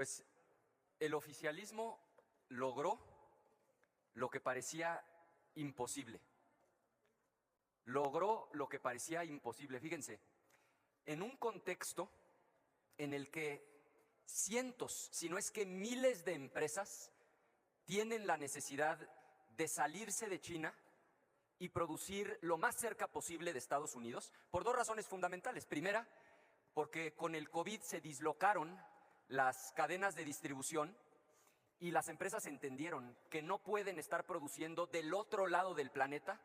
Pues el oficialismo logró lo que parecía imposible. Logró lo que parecía imposible. Fíjense, en un contexto en el que cientos, si no es que miles de empresas tienen la necesidad de salirse de China y producir lo más cerca posible de Estados Unidos, por dos razones fundamentales. Primera, porque con el COVID se dislocaron las cadenas de distribución y las empresas entendieron que no pueden estar produciendo del otro lado del planeta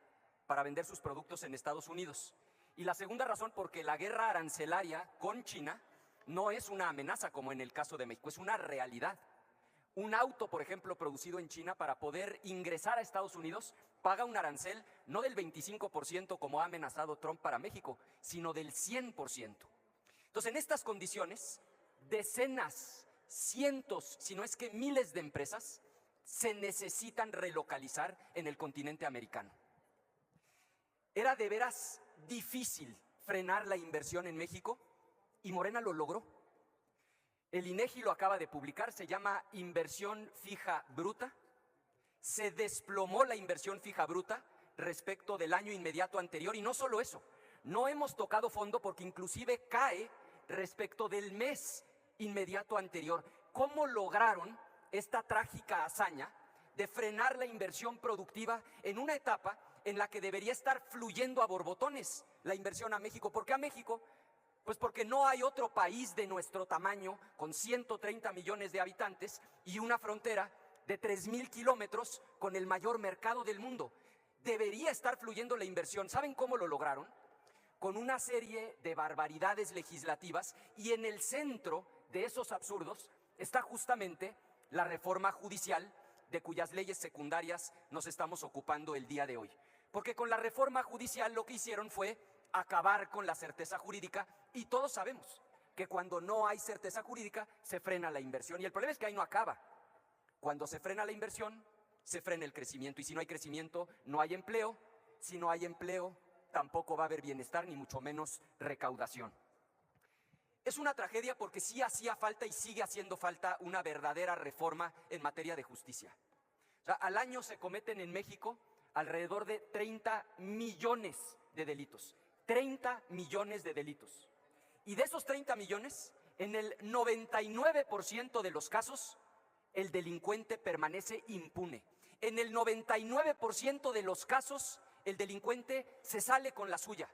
para vender sus productos en Estados Unidos. Y la segunda razón, porque la guerra arancelaria con China no es una amenaza como en el caso de México, es una realidad. Un auto, por ejemplo, producido en China para poder ingresar a Estados Unidos paga un arancel no del 25% como ha amenazado Trump para México, sino del 100%. Entonces, en estas condiciones, decenas, cientos, si no es que miles de empresas se necesitan relocalizar en el continente americano. Era de veras difícil frenar la inversión en México y Morena lo logró. El INEGI lo acaba de publicar, se llama Inversión Fija Bruta. Se desplomó la inversión fija bruta respecto del año inmediato anterior y no solo eso, no hemos tocado fondo porque inclusive cae respecto del mes inmediato anterior. ¿Cómo lograron esta trágica hazaña de frenar la inversión productiva en una etapa en la que debería estar fluyendo a borbotones la inversión a México? ¿Por qué a México? Pues porque no hay otro país de nuestro tamaño, con 130 millones de habitantes y una frontera de 3,000 kilómetros con el mayor mercado del mundo. Debería estar fluyendo la inversión. ¿Saben cómo lo lograron? Con una serie de barbaridades legislativas, y en el centro de esos absurdos está justamente la reforma judicial de cuyas leyes secundarias nos estamos ocupando el día de hoy. Porque con la reforma judicial lo que hicieron fue acabar con la certeza jurídica, y todos sabemos que cuando no hay certeza jurídica se frena la inversión, y el problema es que ahí no acaba. Cuando se frena la inversión, se frena el crecimiento, y si no hay crecimiento, no hay empleo. Si no hay empleo, tampoco va a haber bienestar, ni mucho menos recaudación. Es una tragedia porque sí hacía falta y sigue haciendo falta una verdadera reforma en materia de justicia. O sea, al año se cometen en México alrededor de 30 millones de delitos. 30 millones de delitos. Y de esos 30 millones, en el 99% de los casos, el delincuente permanece impune. En el 99% de los casos, el delincuente se sale con la suya.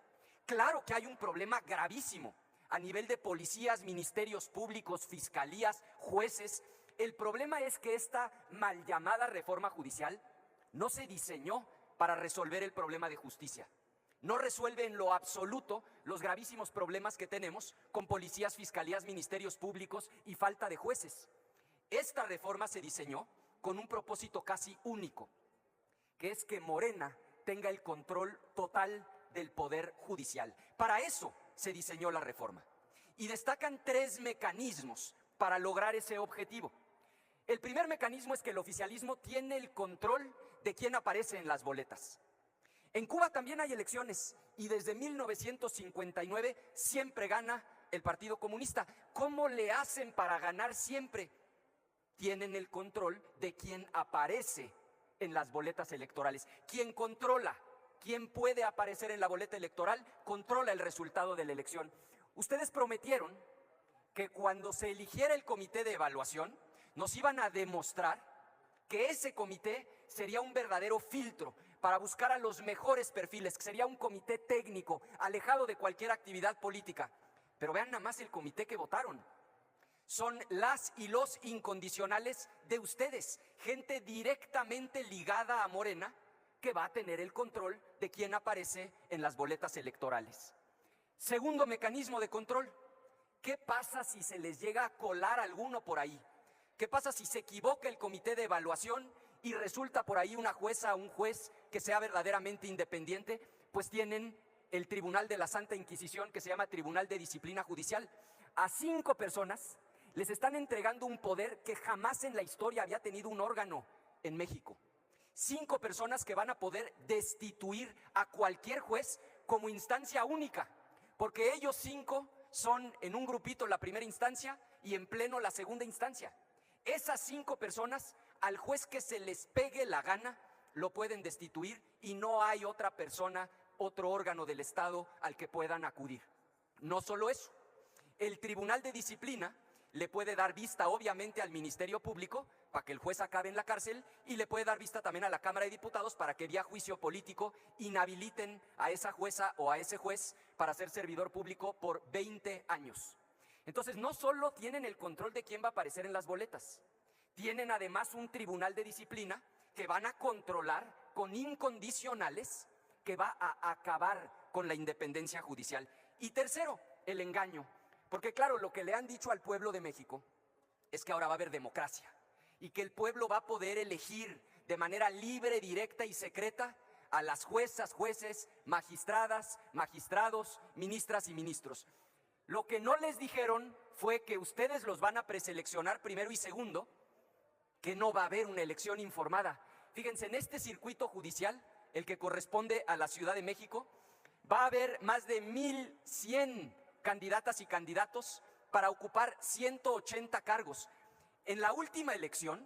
Claro que hay un problema gravísimo a nivel de policías, ministerios públicos, fiscalías, jueces. El problema es que esta mal llamada reforma judicial no se diseñó para resolver el problema de justicia. No resuelve en lo absoluto los gravísimos problemas que tenemos con policías, fiscalías, ministerios públicos y falta de jueces. Esta reforma se diseñó con un propósito casi único, que es que Morena tenga el control total del poder judicial. Para eso se diseñó la reforma. Y destacan 3 mecanismos para lograr ese objetivo. El primer mecanismo es que el oficialismo tiene el control de quién aparece en las boletas. En Cuba también hay elecciones y desde 1959 siempre gana el Partido Comunista. ¿Cómo le hacen para ganar siempre? Tienen el control de quién aparece en las boletas electorales. Quien controla, quién puede aparecer en la boleta electoral, controla el resultado de la elección. Ustedes prometieron que cuando se eligiera el comité de evaluación, nos iban a demostrar que ese comité sería un verdadero filtro para buscar a los mejores perfiles, que sería un comité técnico, alejado de cualquier actividad política. Pero vean nada más el comité que votaron. Son las y los incondicionales de ustedes, gente directamente ligada a Morena, que va a tener el control de quién aparece en las boletas electorales. Segundo mecanismo de control: ¿qué pasa si se les llega a colar alguno por ahí? ¿Qué pasa si se equivoca el comité de evaluación y resulta por ahí una jueza o un juez que sea verdaderamente independiente? Pues tienen el Tribunal de la Santa Inquisición, que se llama Tribunal de Disciplina Judicial. A 5 personas les están entregando un poder que jamás en la historia había tenido un órgano en México. 5 personas que van a poder destituir a cualquier juez como instancia única, porque ellos 5 son en un grupito la primera instancia y en pleno la segunda instancia. Esas 5 personas, al juez que se les pegue la gana, lo pueden destituir y no hay otra persona, otro órgano del Estado al que puedan acudir. No solo eso, el Tribunal de Disciplina le puede dar vista obviamente al Ministerio Público para que el juez acabe en la cárcel y le puede dar vista también a la Cámara de Diputados para que vía juicio político inhabiliten a esa jueza o a ese juez para ser servidor público por 20 años. Entonces no solo tienen el control de quién va a aparecer en las boletas, tienen además un Tribunal de Disciplina que van a controlar con incondicionales, que va a acabar con la independencia judicial. Y tercero, el engaño. Porque claro, lo que le han dicho al pueblo de México es que ahora va a haber democracia y que el pueblo va a poder elegir de manera libre, directa y secreta a las juezas, jueces, magistradas, magistrados, ministras y ministros. Lo que no les dijeron fue que ustedes los van a preseleccionar primero y segundo, que no va a haber una elección informada. Fíjense, en este circuito judicial, el que corresponde a la Ciudad de México, va a haber más de 1,100 candidatas y candidatos para ocupar 180 cargos. En la última elección,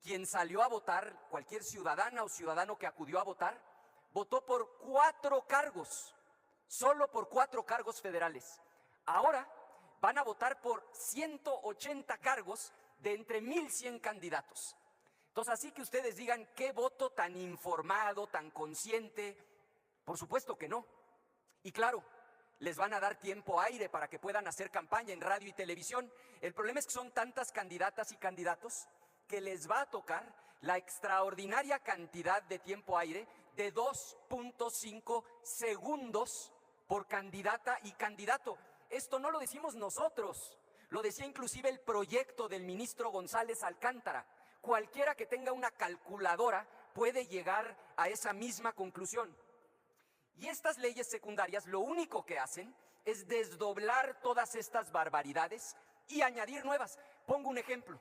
quien salió a votar, cualquier ciudadana o ciudadano que acudió a votar, votó por 4 cargos, solo por 4 cargos federales. Ahora van a votar por 180 cargos de entre 1,100 candidatos. Entonces, así que ustedes digan, ¿qué voto tan informado, tan consciente? Por supuesto que no. Y claro, les van a dar tiempo aire para que puedan hacer campaña en radio y televisión. El problema es que son tantas candidatas y candidatos que les va a tocar la extraordinaria cantidad de tiempo aire de 2.5 segundos por candidata y candidato. Esto no lo decimos nosotros, lo decía inclusive el proyecto del ministro González Alcántara. Cualquiera que tenga una calculadora puede llegar a esa misma conclusión. Y estas leyes secundarias lo único que hacen es desdoblar todas estas barbaridades y añadir nuevas. Pongo un ejemplo.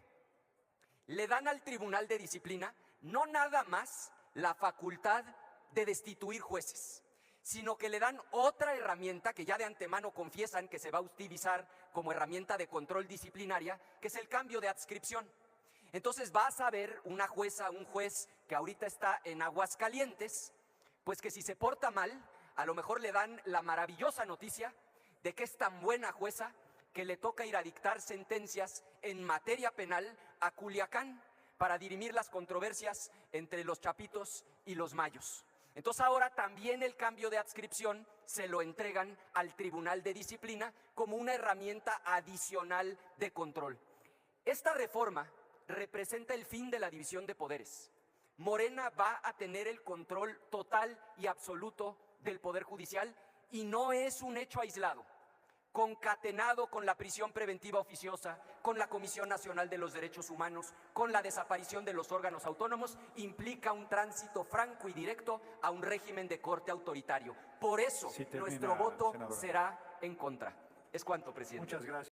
Le dan al Tribunal de Disciplina no nada más la facultad de destituir jueces, sino que le dan otra herramienta que ya de antemano confiesan que se va a utilizar como herramienta de control disciplinaria, que es el cambio de adscripción. Entonces vas a ver una jueza, un juez que ahorita está en Aguascalientes, pues que si se porta mal, a lo mejor le dan la maravillosa noticia de que es tan buena jueza que le toca ir a dictar sentencias en materia penal a Culiacán para dirimir las controversias entre los chapitos y los mayos. Entonces ahora también el cambio de adscripción se lo entregan al Tribunal de Disciplina como una herramienta adicional de control. Esta reforma representa el fin de la división de poderes. Morena va a tener el control total y absoluto del Poder Judicial y no es un hecho aislado. Concatenado con la prisión preventiva oficiosa, con la Comisión Nacional de los Derechos Humanos, con la desaparición de los órganos autónomos, implica un tránsito franco y directo a un régimen de corte autoritario. Por eso nuestro voto será en contra. Es cuanto, presidente. Muchas gracias.